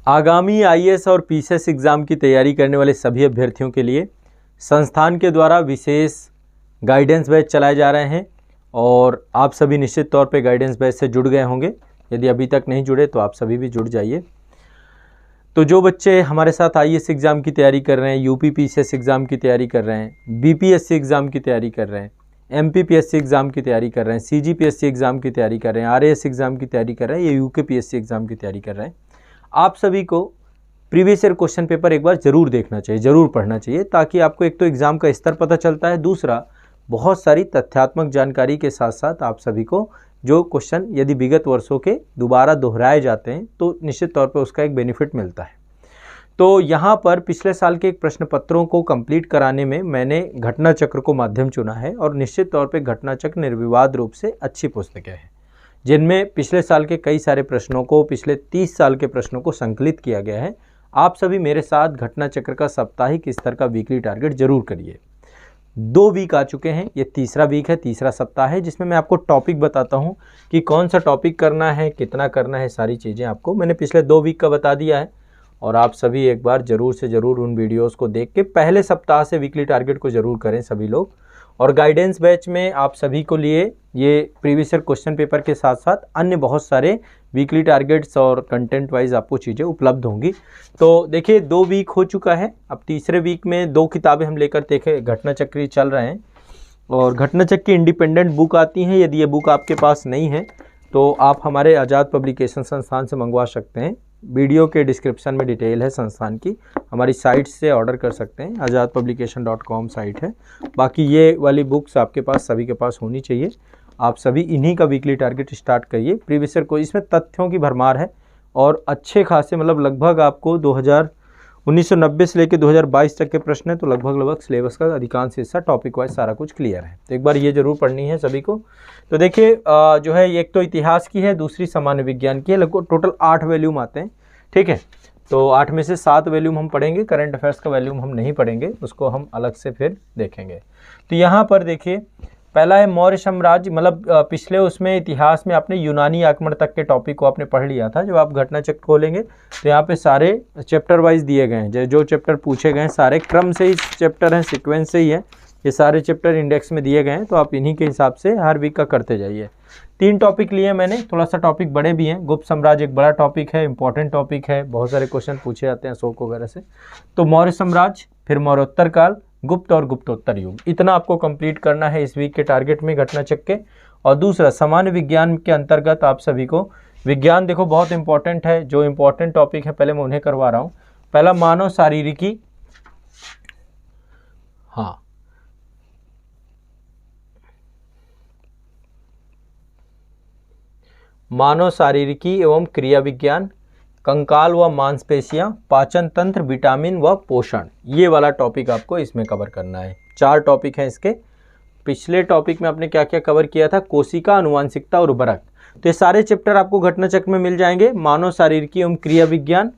आगामी आईएएस और PCS exam की तैयारी करने वाले सभी अभ्यर्थियों के लिए संस्थान के द्वारा विशेष गाइडेंस बैच चलाए जा रहे हैं और आप सभी निश्चित तौर पे गाइडेंस बैच से जुड़ गए होंगे। यदि अभी तक नहीं जुड़े तो आप सभी भी जुड़ जाइए। तो जो बच्चे हमारे साथ आईएएस एग्ज़ाम की तैयारी कर रहे हैं, यूपी पीसीएस एग्ज़ाम की तैयारी कर रहे हैं, बीपीएससी एग्ज़ाम की तैयारी कर रहे हैं, एमपीपीएससी एग्ज़ाम की तैयारी कर रहे हैं, सीजीपीएससी एग्ज़ाम की तैयारी कर रहे हैं, आरएएस एग्ज़ाम की तैयारी कर रहे हैं या यूकेपीएससी एग्ज़ाम की तैयारी कर रहे हैं, आप सभी को प्रीवियस ईयर क्वेश्चन पेपर एक बार ज़रूर देखना चाहिए, ज़रूर पढ़ना चाहिए, ताकि आपको एक तो एग्ज़ाम का स्तर पता चलता है, दूसरा बहुत सारी तथ्यात्मक जानकारी के साथ साथ आप सभी को जो क्वेश्चन यदि विगत वर्षों के दोबारा दोहराए जाते हैं तो निश्चित तौर पर उसका एक बेनिफिट मिलता है। तो यहाँ पर पिछले साल के एक प्रश्न पत्रों को कंप्लीट कराने में मैंने घटना चक्र को माध्यम चुना है और निश्चित तौर पे घटना चक्र निर्विवाद रूप से अच्छी पुस्तकें हैं, जिनमें पिछले साल के कई सारे प्रश्नों को, पिछले 30 साल के प्रश्नों को संकलित किया गया है। आप सभी मेरे साथ घटना चक्र का साप्ताहिक स्तर का वीकली टारगेट जरूर करिए। 2 वीक आ चुके हैं, ये तीसरा वीक है, तीसरा सप्ताह है, जिसमें मैं आपको टॉपिक बताता हूँ कि कौन सा टॉपिक करना है, कितना करना है, सारी चीज़ें आपको मैंने पिछले 2 वीक का बता दिया है। और आप सभी एक बार ज़रूर से ज़रूर उन वीडियोस को देख के पहले सप्ताह से वीकली टारगेट को ज़रूर करें सभी लोग। और गाइडेंस बैच में आप सभी को लिए ये प्रीवियस ईयर क्वेश्चन पेपर के साथ साथ अन्य बहुत सारे वीकली टारगेट्स और कंटेंट वाइज आपको चीज़ें उपलब्ध होंगी। तो देखिए 2 वीक हो चुका है, अब तीसरे वीक में 2 किताबें हम लेकर देखें घटना चक्र चल रहे हैं और घटना चक्र की इंडिपेंडेंट बुक आती हैं। यदि ये बुक आपके पास नहीं है तो आप हमारे आज़ाद पब्लिकेशन संस्थान से मंगवा सकते हैं। वीडियो के डिस्क्रिप्शन में डिटेल है संस्थान की, हमारी साइट से ऑर्डर कर सकते हैं, azadpublication.com साइट है। बाकी ये वाली बुक्स आपके पास सभी के पास होनी चाहिए। आप सभी इन्हीं का वीकली टारगेट स्टार्ट करिए। प्रीवियस ईयर को इसमें तथ्यों की भरमार है और अच्छे खासे मतलब लगभग आपको 1990 से लेकर 2022 तक के प्रश्न है, तो लगभग सिलेबस का अधिकांश हिस्सा टॉपिक वाइज सारा कुछ क्लियर है। तो एक बार ये जरूर पढ़नी है सभी को। तो देखिए जो है एक तो इतिहास की है, दूसरी सामान्य विज्ञान की है, लगभग टोटल 8 वॉल्यूम आते हैं, ठीक है। तो 8 में से 7 वॉल्यूम हम पढ़ेंगे, करंट अफेयर्स का वॉल्यूम हम नहीं पढ़ेंगे, उसको हम अलग से फिर देखेंगे। तो यहाँ पर देखिए पहला है मौर्य साम्राज्य, मतलब पिछले उसमें इतिहास में आपने यूनानी आक्रमण तक के टॉपिक को आपने पढ़ लिया था। जब आप घटना चक्र खोलेंगे तो यहाँ पे सारे चैप्टर वाइज दिए गए हैं, जो चैप्टर पूछे गए हैं सारे क्रम से ही चैप्टर हैं, सीक्वेंस से ही है, ये सारे चैप्टर इंडेक्स में दिए गए हैं। तो आप इन्हीं के हिसाब से हर वीक का करते जाइए। 3 टॉपिक लिए मैंने, थोड़ा सा टॉपिक बड़े भी हैं। गुप्त साम्राज्य एक बड़ा टॉपिक है, इंपॉर्टेंट टॉपिक है, बहुत सारे क्वेश्चन पूछे जाते हैं अशोक वगैरह से। तो मौर्य साम्राज्य, फिर मौर्योत्तर काल, गुप्त और गुप्तोत्तर युग, इतना आपको कंप्लीट करना है इस वीक के टारगेट में घटना चक्र के। और दूसरा सामान्य विज्ञान के अंतर्गत आप सभी को विज्ञान देखो बहुत इंपॉर्टेंट है, जो इंपॉर्टेंट टॉपिक है पहले मैं उन्हें करवा रहा हूँ। पहला मानव शारीरिकी, हाँ मानव शारीरिकी एवं क्रिया विज्ञान, कंकाल व मांसपेशियां, पाचन तंत्र, विटामिन व पोषण, ये वाला टॉपिक आपको इसमें कवर करना है। 4 टॉपिक हैं इसके। पिछले टॉपिक में आपने क्या क्या कवर किया था, कोशिका, आनुवांशिकता और उर्वरक। तो ये सारे चैप्टर आपको घटना चक्र में मिल जाएंगे। मानव शारीरिकी एवं क्रिया विज्ञान,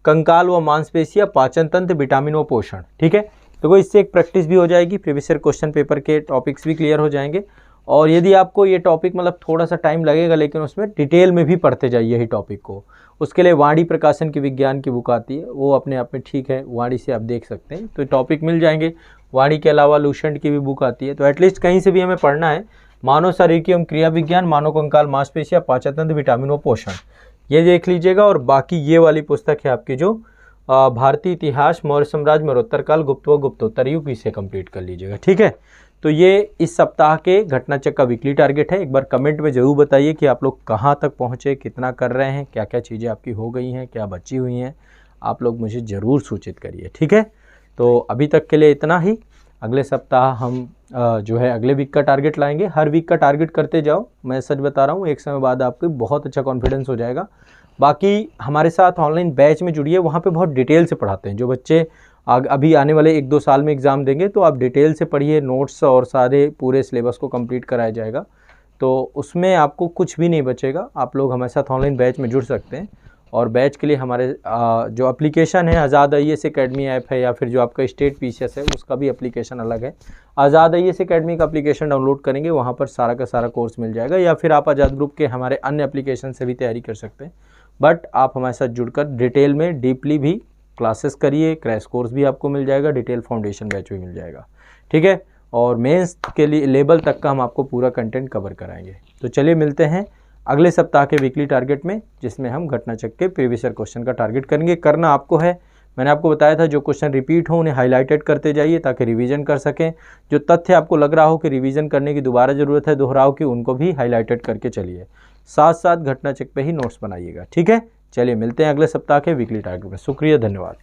कंकाल व मांसपेशियां, पाचन तंत्र, विटामिन व पोषण, ठीक है। तो इससे एक प्रैक्टिस भी हो जाएगी, प्रीवियस ईयर क्वेश्चन पेपर के टॉपिक्स भी क्लियर हो जाएंगे। और यदि आपको ये टॉपिक मतलब थोड़ा सा टाइम लगेगा, लेकिन उसमें डिटेल में भी पढ़ते जाइए यही टॉपिक को। उसके लिए वाणी प्रकाशन की विज्ञान की बुक आती है, वो अपने आप में ठीक है, वाणी से आप देख सकते हैं, तो टॉपिक मिल जाएंगे। वाणी के अलावा लूसेंट की भी बुक आती है। तो एटलीस्ट कहीं से भी हमें पढ़ना है। मानव शारीरिकी एवं क्रिया विज्ञान, मानव कंकाल, मांसपेशियां, पाचन तंत्र, विटामिन व पोषण, ये देख लीजिएगा। और बाकी ये वाली पुस्तक है आपकी जो भारतीय इतिहास, मौर्य साम्राज्य, मौर्योत्तर काल, गुप्त व गुप्तोत्तर युग, इसे कंप्लीट कर लीजिएगा, ठीक है। तो ये इस सप्ताह के घटना चक्र का वीकली टारगेट है। एक बार कमेंट में ज़रूर बताइए कि आप लोग कहाँ तक पहुँचे, कितना कर रहे हैं, क्या क्या चीज़ें आपकी हो गई हैं, क्या बची हुई हैं, आप लोग मुझे ज़रूर सूचित करिए, ठीक है। तो अभी तक के लिए इतना ही। अगले सप्ताह हम जो है अगले वीक का टारगेट लाएंगे। हर वीक का टारगेट करते जाओ, मैं सच बता रहा हूँ, एक समय बाद आपको बहुत अच्छा कॉन्फिडेंस हो जाएगा। बाकी हमारे साथ ऑनलाइन बैच में जुड़िए, वहाँ पे बहुत डिटेल से पढ़ाते हैं। जो बच्चे अभी आने वाले 1-2 साल में एग्ज़ाम देंगे तो आप डिटेल से पढ़िए, नोट्स और सारे पूरे सिलेबस को कंप्लीट कराया जाएगा, तो उसमें आपको कुछ भी नहीं बचेगा। आप लोग हमारे साथ ऑनलाइन बैच में जुड़ सकते हैं। और बैच के लिए हमारे जो एप्लीकेशन है आज़ाद आईएएस एकेडमी ऐप है, या फिर जो आपका स्टेट पीसीएस है उसका भी एप्लीकेशन अलग है। आज़ाद आईएएस एकेडमी का एप्लीकेशन डाउनलोड करेंगे, वहाँ पर सारा का सारा कोर्स मिल जाएगा, या फिर आप आज़ाद ग्रुप के हमारे अन्य एप्लीकेशन से भी तैयारी कर सकते हैं, बट आप हमारे साथ जुड़कर डिटेल में डीपली भी क्लासेस करिए, क्रैश कोर्स भी आपको मिल जाएगा, डिटेल फाउंडेशन बैच भी मिल जाएगा, ठीक है। और मेंस के लिए लेवल तक का हम आपको पूरा कंटेंट कवर कराएंगे। तो चलिए मिलते हैं अगले सप्ताह के वीकली टारगेट में, जिसमें हम घटना चक्र के प्रीवियस ईयर क्वेश्चन का टारगेट करेंगे। करना आपको है, मैंने आपको बताया था जो क्वेश्चन रिपीट हो उन्हें हाईलाइटेड करते जाइए ताकि रिवीजन कर सकें। जो तथ्य आपको लग रहा हो कि रिवीजन करने की दोबारा ज़रूरत है दोहराव की, उनको भी हाईलाइटेड करके चलिए। साथ साथ घटना चक्र पे ही नोट्स बनाइएगा, ठीक है। चलिए मिलते हैं अगले सप्ताह के वीकली टारगेट में। शुक्रिया, धन्यवाद।